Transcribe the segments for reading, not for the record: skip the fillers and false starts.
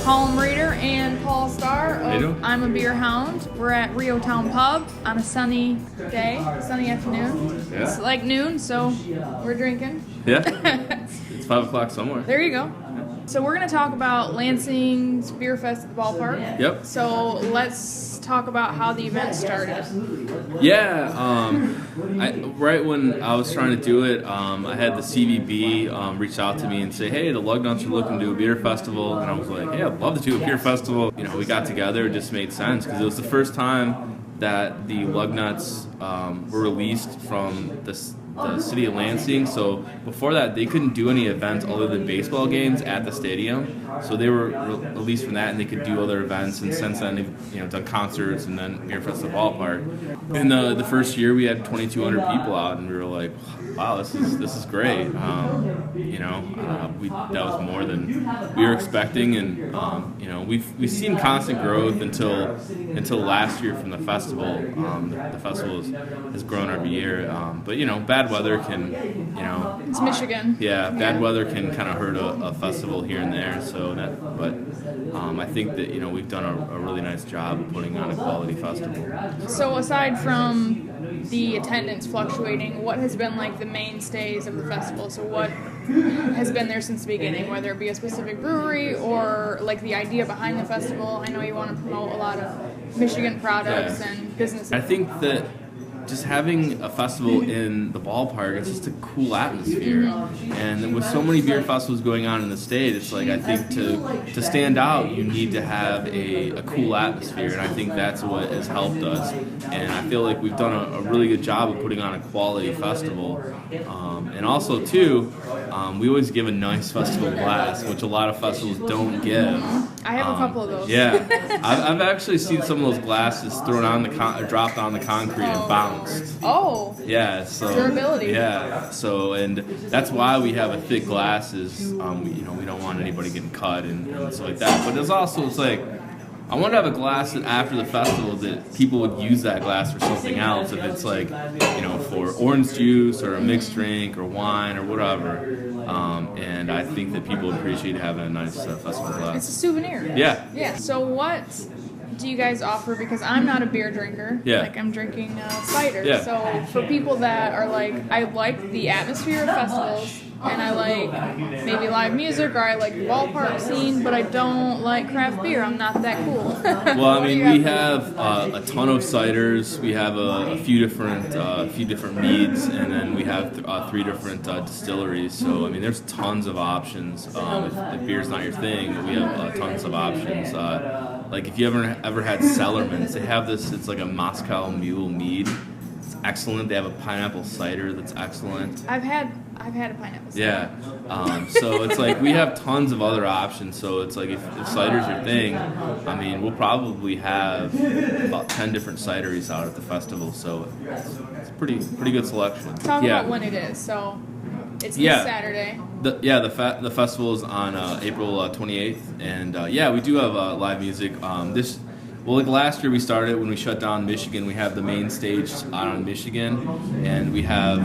Column Reader and Paul Starr of I'm a Beer Hound. We're at Rio Town Pub on a sunny day, sunny afternoon. Yeah. It's like noon, so we're drinking. Yeah. It's 5 o'clock somewhere. There you go. So we're going to talk about Lansing's Beerfest at the Ballpark. Yep. So let's talk about how the event started. Yeah. Right when I was trying to do it, I had the CVB reach out to me and say, hey, the Lugnuts are looking to do a beer festival. And I was like, hey, I'd love to do a beer festival. You know, we got together. It just made sense because it was the first time that the Lugnuts were released from the city of Lansing. So before that, they couldn't do any events other than baseball games at the stadium. So they were released from that, and they could do other events. And since then, they've done concerts and then Beerfest at the Ballpark. In the first year, we had 2,200 people out, and we were like, wow, this is great. That was more than we were expecting, and we've seen constant growth until last year from the festival. The festival has grown every year, but bad weather can, It's Michigan. Yeah, bad weather can kind of hurt a festival here and there. I think that we've done a really nice job of putting on a quality festival. So aside from the attendance fluctuating, what has been like the mainstays of the festival? So what has been there since the beginning, whether it be a specific brewery or like the idea behind the festival? I know you want to promote a lot of Michigan products and businesses. I think that just having a festival in the Ballpark, it's just a cool atmosphere. And with so many beer festivals going on in the state, it's like I think to stand out, you need to have a cool atmosphere, and I think that's what has helped us. And I feel like we've done a really good job of putting on a quality festival. And also, too, we always give a nice festival glass, which a lot of festivals don't give. I have a couple of those. Yeah. I've actually seen some of those glasses thrown on dropped on the concrete and bounced. Oh. Yeah. So durability. Yeah. So and that's why we have a thick glass is we don't want anybody getting cut and stuff like that. But it's like I want to have a glass that after the festival that people would use that glass for something else. If it's like for orange juice or a mixed drink or wine or whatever. And I think that people appreciate having a nice festival glass. It's a souvenir. Yeah. Yeah. So what do you guys offer? Because I'm not a beer drinker. Yeah. Like I'm drinking cider. Yeah. So for people that are like, I like the atmosphere of festivals and I like maybe live music or I like the ballpark scene, but I don't like craft beer. I'm not that cool. Well, I mean, we have a ton of ciders. We have a few different meads, and then we have 3 different distilleries. So I mean, there's tons of options. If beer's not your thing, we have tons of options. Like if you ever had Cellarman's, they have this. It's like a Moscow Mule mead. It's excellent. They have a pineapple cider that's excellent. I've had a pineapple cider. Yeah. So it's like we have tons of other options. So it's like if cider's your thing, I mean, we'll probably have about 10 different cideries out at the festival. So it's pretty good selection. Talk about when it is. So it's this Saturday. The festival is on April 28th, and we do have live music. Like last year we started when we shut down Michigan. We have the main stage out on Michigan, and we have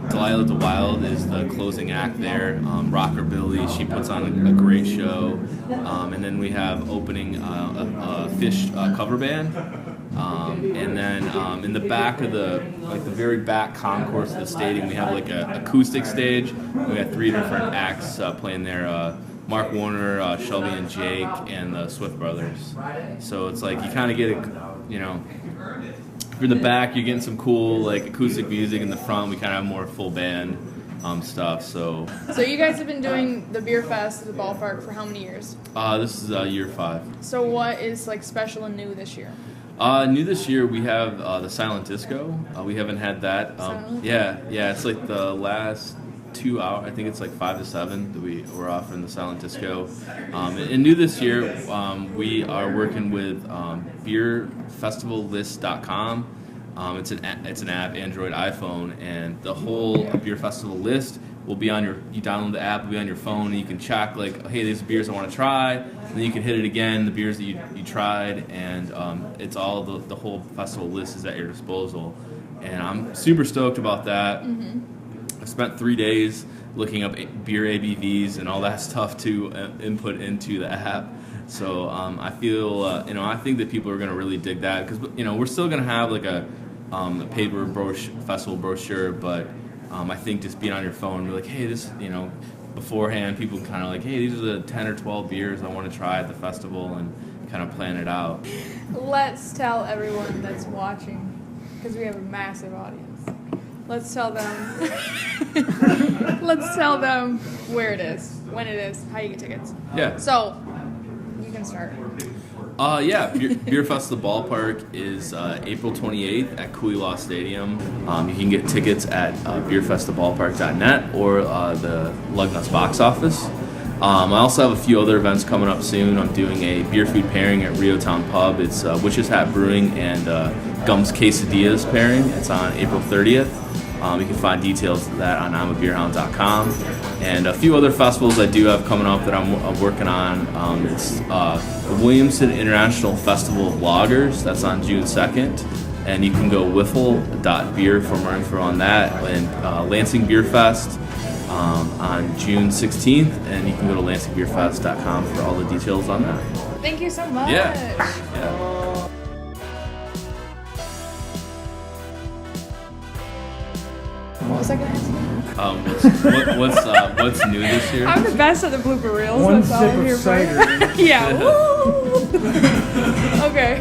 Delilah DeWild is the closing act there. Rocker Billy, she puts on a great show, and then we have opening a Fish cover band. And then in the back of the very back concourse of the stadium, we have like an acoustic stage. We have 3 different acts playing there. Mark Warner, Shelby and Jake, and the Swift Brothers. So it's like you kind of get if you're in the back, you're getting some cool like acoustic music. In the front, we kind of have more full band stuff. So you guys have been doing the Beer Fest at the Ballpark for how many years? This is year 5. So what is like special and new this year? New this year we have the Silent Disco. We haven't had that. Yeah, it's like the last 2 hours. I think it's like 5 to 7 that we're offering the Silent Disco. And new this year, we are working with beerfestivallist.com. It's an app, Android, iPhone, and the whole Beer Festival list will be on you download the app, will be on your phone, and you can check like, hey, these beers I want to try, and then you can hit it again, the beers that you tried, and it's all the whole festival list is at your disposal. And I'm super stoked about that. I spent 3 days looking up beer ABVs and all that stuff to input into the app. So I feel, I think that people are going to really dig that because, we're still going to have like a paper festival brochure, but I think just being on your phone, be like, hey, this, beforehand, people kind of like, hey, these are the 10 or 12 beers I want to try at the festival and kind of plan it out. Let's tell everyone that's watching, because we have a massive audience. Let's tell them. Let's tell them where it is, when it is, how you get tickets. Yeah. So you can start. Beerfest the Ballpark is April 28th at Cooley Stadium. You can get tickets at beerfesttheballpark.net or the Lugnuts box office. I also have a few other events coming up soon. I'm doing a beer food pairing at Rio Town Pub. It's Witch's Hat Brewing and Gum's Quesadillas pairing. It's on April 30th. You can find details of that on imabeerhound.com. And a few other festivals I do have coming up that I'm working on. It's the Williamson International Festival of Lagers. That's on June 2nd. And you can go wiffle.beer for more info on that. And Lansing Beerfest on June 16th. And you can go to lansingbeerfest.com for all the details on that. Thank you so much. Yeah. What was I going to ask? What's new this year? I'm the best at the blooper reels. One That's all sip I'm of here cider. for. Yeah. Woo! Okay.